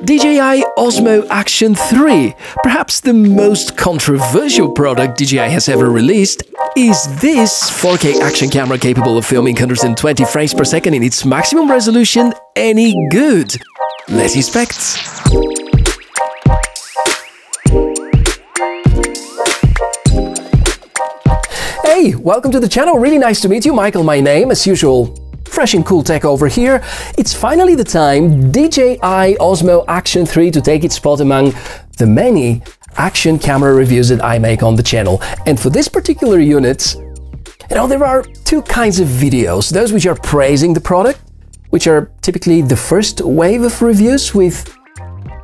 DJI Osmo Action 3, perhaps the most controversial product DJI has ever released. Is this 4K action camera capable of filming 120 frames per second in its maximum resolution any good? Let's inspect. Hey, welcome to the channel. Really nice to meet you. Michael, my name, as usual. Fresh and cool tech over here. It's finally the time DJI Osmo Action 3 to take its spot among the many action camera reviews that I make on the channel. And for this particular unit, there are two kinds of videos. Those which are praising the product, which are typically the first wave of reviews with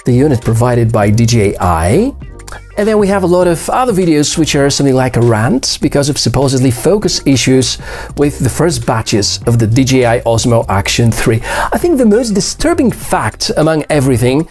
the unit provided by DJI. And then we have a lot of other videos which are something like a rant because of supposedly focus issues with the first batches of the DJI Osmo Action 3. I think the most disturbing fact among everything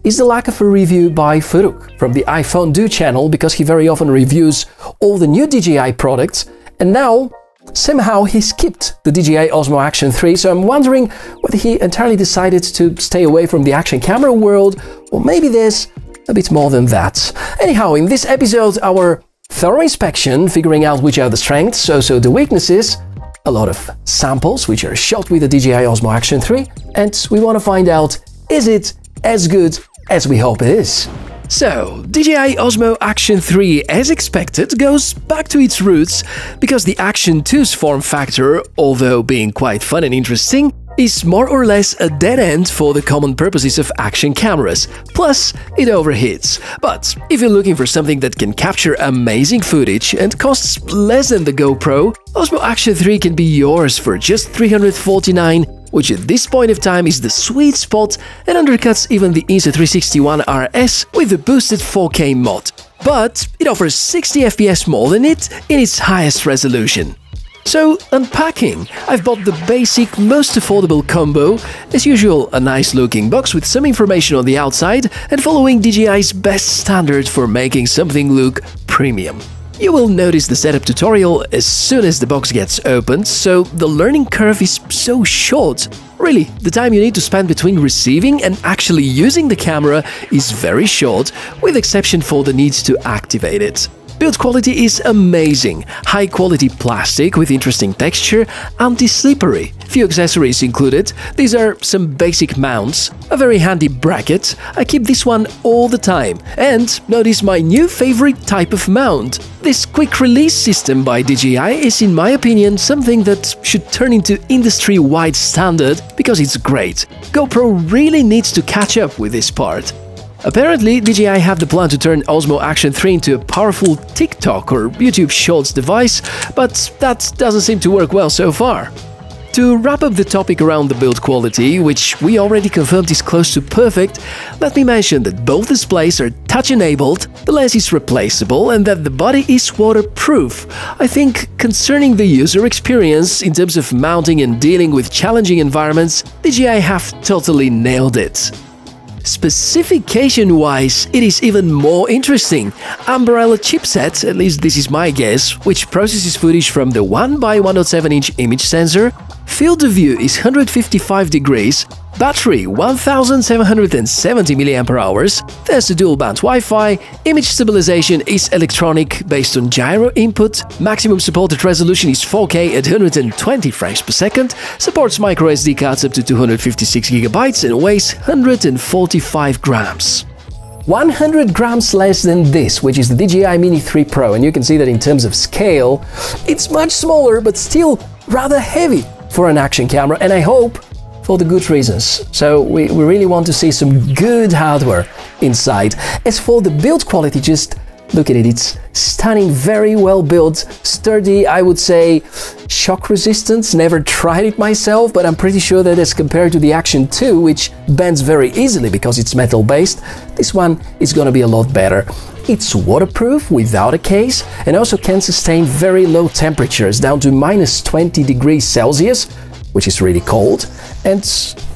is the lack of a review by Faruk from the iPhone Do channel, because he very often reviews all the new DJI products, and now somehow he skipped the DJI Osmo Action 3, so I'm wondering whether he entirely decided to stay away from the action camera world, or maybe there's a bit more than that. Anyhow, in this episode, our thorough inspection, figuring out which are the strengths, also the weaknesses, a lot of samples which are shot with the DJI Osmo Action 3, and we want to find out, is it as good as we hope it is? So, DJI Osmo Action 3, as expected, goes back to its roots, because the Action 2's form factor, although being quite fun and interesting, is more or less a dead end for the common purposes of action cameras, plus it overheats. But if you're looking for something that can capture amazing footage and costs less than the GoPro, Osmo Action 3 can be yours for just $349, which at this point of time is the sweet spot and undercuts even the Insta360 ONE RS with the boosted 4K mod. But it offers 60 FPS more than it in its highest resolution. So, unpacking, I've bought the basic, most affordable combo, as usual a nice looking box with some information on the outside and following DJI's best standard for making something look premium. You will notice the setup tutorial as soon as the box gets opened, so the learning curve is so short. Really, the time you need to spend between receiving and actually using the camera is very short, with exception for the need to activate it. Build quality is amazing, high quality plastic with interesting texture, anti-slippery, few accessories included. These are some basic mounts, a very handy bracket, I keep this one all the time, and notice my new favorite type of mount. This quick release system by DJI is in my opinion something that should turn into industry-wide standard because it's great. GoPro really needs to catch up with this part. Apparently, DJI have the plan to turn Osmo Action 3 into a powerful TikTok or YouTube Shorts device, but that doesn't seem to work well so far. To wrap up the topic around the build quality, which we already confirmed is close to perfect, let me mention that both displays are touch-enabled, the lens is replaceable, and that the body is waterproof. I think concerning the user experience, in terms of mounting and dealing with challenging environments, DJI have totally nailed it. Specification-wise, it is even more interesting. Umbrella chipset, at least this is my guess, which processes footage from the 1x1.7-inch image sensor. Field of view is 155 degrees. Battery 1770 mAh, there's a dual-band Wi-Fi, image stabilization is electronic based on gyro input, maximum supported resolution is 4K at 120 frames per second, supports microSD cards up to 256 GB and weighs 145 grams. 100 grams less than this, which is the DJI Mini 3 Pro, and you can see that in terms of scale, it's much smaller but still rather heavy for an action camera, and I hope for the good reasons. So we really want to see some good hardware inside. As for the build quality, just look at it. It's stunning, very well built, sturdy, I would say shock resistance. Never tried it myself, but I'm pretty sure that as compared to the Action 2, which bends very easily because it's metal based, this one is gonna be a lot better. It's waterproof without a case and also can sustain very low temperatures down to -20 degrees Celsius, which is really cold, and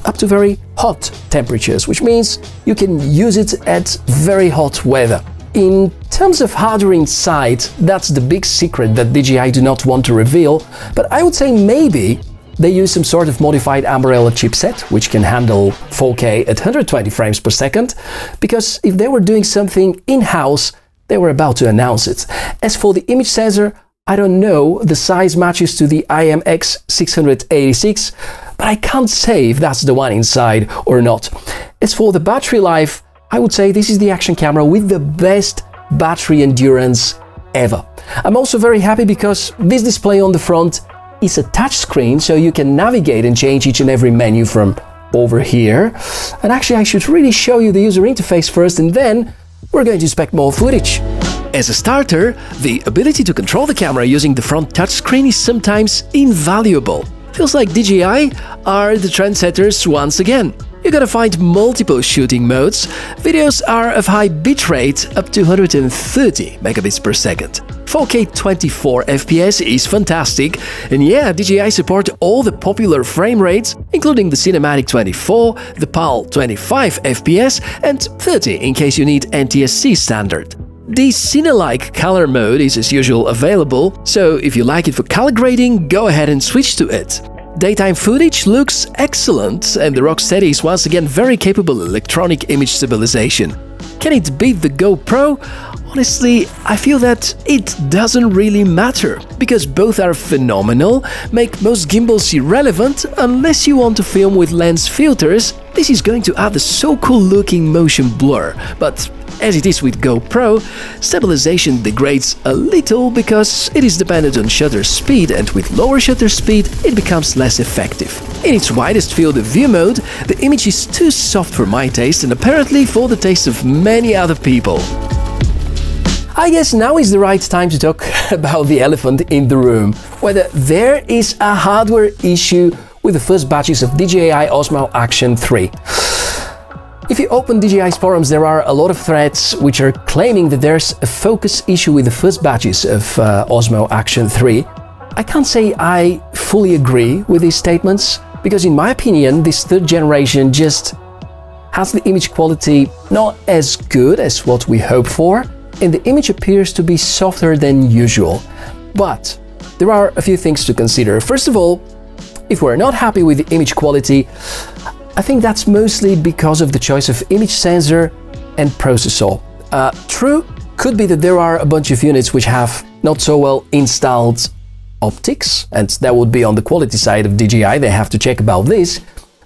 up to very hot temperatures, which means you can use it at very hot weather. In terms of hardware inside, that's the big secret that DJI do not want to reveal, but I would say maybe they use some sort of modified umbrella chipset, which can handle 4K at 120 frames per second, because if they were doing something in-house, they were about to announce it. As for the image sensor, I don't know, the size matches to the IMX686, but I can't say if that's the one inside or not. As for the battery life, I would say this is the action camera with the best battery endurance ever. I'm also very happy because this display on the front is a touch screen, so you can navigate and change each and every menu from over here. And actually, I should really show you the user interface first, and then we're going to inspect more footage. As a starter, the ability to control the camera using the front touchscreen is sometimes invaluable. Feels like DJI are the trendsetters once again. You're gonna find multiple shooting modes. Videos are of high bitrate up to 130 megabits per second. 4K 24 FPS is fantastic, and yeah, DJI support all the popular frame rates, including the Cinematic 24, the PAL 25 FPS, and 30 in case you need NTSC standard. The Cine-like color mode is as usual available, so if you like it for color grading, go ahead and switch to it. Daytime footage looks excellent, and the Rocksteady is once again very capable electronic image stabilization. Can it beat the GoPro? Honestly, I feel that it doesn't really matter, because both are phenomenal, make most gimbals irrelevant unless you want to film with lens filters. This is going to add a so cool looking motion blur, but as it is with GoPro, stabilization degrades a little because it is dependent on shutter speed, and with lower shutter speed it becomes less effective. In its widest field of view mode, the image is too soft for my taste and apparently for the taste of many other people. I guess now is the right time to talk about the elephant in the room, whether there is a hardware issue with the first batches of DJI Osmo Action 3. If you open DJI's forums, there are a lot of threads which are claiming that there's a focus issue with the first batches of Osmo Action 3. I can't say I fully agree with these statements, because in my opinion, this third generation just has the image quality not as good as what we hope for, and the image appears to be softer than usual. But there are a few things to consider. First of all, if we're not happy with the image quality, I think that's mostly because of the choice of image sensor and processor. True, could be that there are a bunch of units which have not so well installed optics, and that would be on the quality side of DJI, they have to check about this.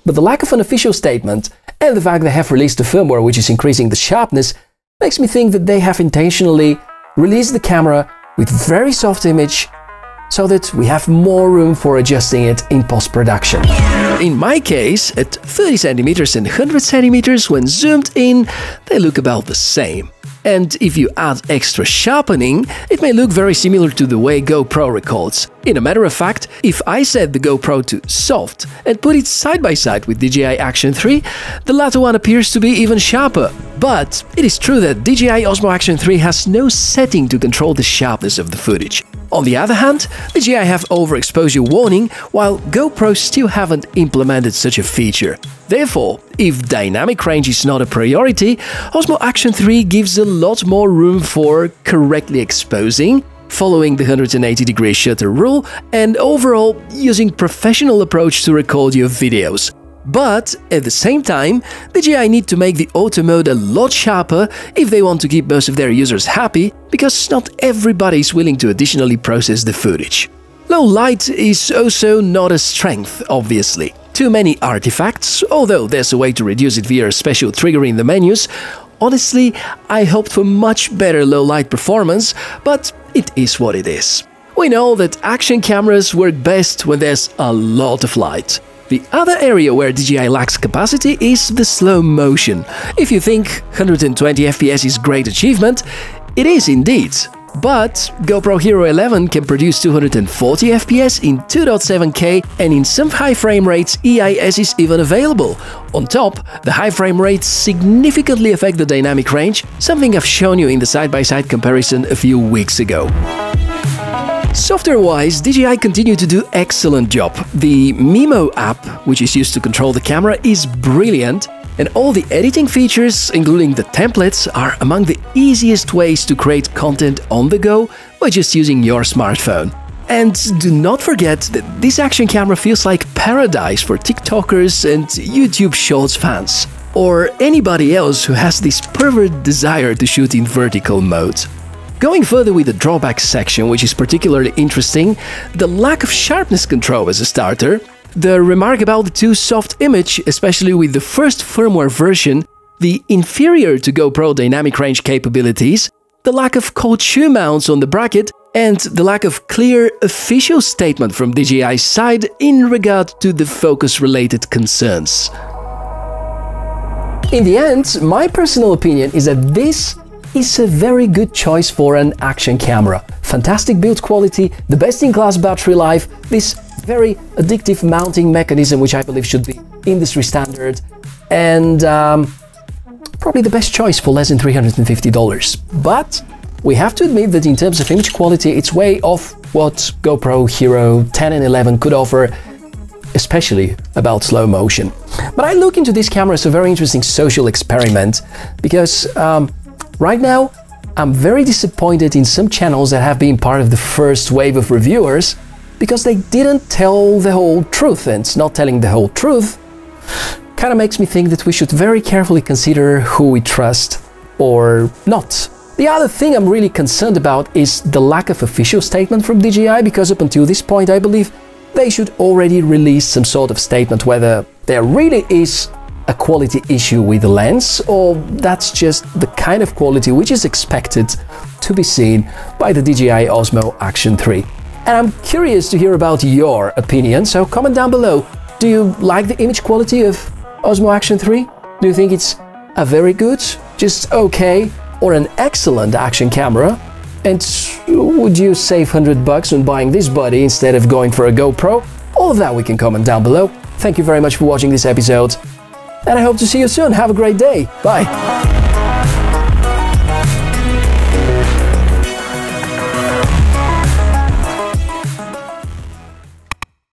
But the lack of an official statement and the fact they have released a firmware which is increasing the sharpness makes me think that they have intentionally released the camera with very soft image so that we have more room for adjusting it in post-production. In my case, at 30 cm and 100 cm, when zoomed in, they look about the same. And if you add extra sharpening, it may look very similar to the way GoPro records. In a matter of fact, if I set the GoPro to soft and put it side by side with DJI Action 3, the latter one appears to be even sharper. But it is true that DJI Osmo Action 3 has no setting to control the sharpness of the footage. On the other hand, DJI have overexposure warning, while GoPro still haven't implemented such a feature. Therefore, if dynamic range is not a priority, Osmo Action 3 gives a lot more room for correctly exposing, following the 180-degree shutter rule, and overall using professional approach to record your videos. But at the same time, DJI need to make the auto mode a lot sharper if they want to keep most of their users happy, because not everybody is willing to additionally process the footage. Low light is also not a strength, obviously. Too many artifacts, although there's a way to reduce it via a special trigger in the menus. Honestly, I hoped for much better low light performance, but it is what it is. We know that action cameras work best when there's a lot of light. The other area where DJI lacks capacity is the slow motion. If you think 120 FPS is great achievement, it is indeed. But GoPro Hero 11 can produce 240 FPS in 2.7K, and in some high frame rates EIS is even available. On top, the high frame rates significantly affect the dynamic range, something I've shown you in the side-by-side comparison a few weeks ago. Software-wise, DJI continue to do excellent job. The Mimo app, which is used to control the camera, is brilliant, and all the editing features, including the templates, are among the easiest ways to create content on the go by just using your smartphone. And do not forget that this action camera feels like paradise for TikTokers and YouTube Shorts fans, or anybody else who has this pervert desire to shoot in vertical mode. Going further with the drawbacks section, which is particularly interesting, the lack of sharpness control as a starter, the remark about the too soft image, especially with the first firmware version, the inferior to GoPro dynamic range capabilities, the lack of cold shoe mounts on the bracket, and the lack of clear official statement from DJI's side in regard to the focus-related concerns. In the end, my personal opinion is that this is a very good choice for an action camera. Fantastic build quality, the best-in-class battery life, this very addictive mounting mechanism, which I believe should be industry standard, and probably the best choice for less than $350. But we have to admit that in terms of image quality, it's way off what GoPro Hero 10 and 11 could offer, especially about slow motion. But I look into this camera as a very interesting social experiment, because right now, I'm very disappointed in some channels that have been part of the first wave of reviewers because they didn't tell the whole truth, and not telling the whole truth kind of makes me think that we should very carefully consider who we trust or not. The other thing I'm really concerned about is the lack of official statement from DJI, because up until this point I believe they should already release some sort of statement whether there really is a quality issue with the lens, or that's just the kind of quality which is expected to be seen by the DJI Osmo Action 3. And I'm curious to hear about your opinion, so comment down below. Do you like the image quality of Osmo Action 3? Do you think it's a very good, just okay, or an excellent action camera? And would you save $100 on buying this body instead of going for a GoPro? All of that we can comment down below. Thank you very much for watching this episode, and I hope to see you soon. Have a great day. Bye.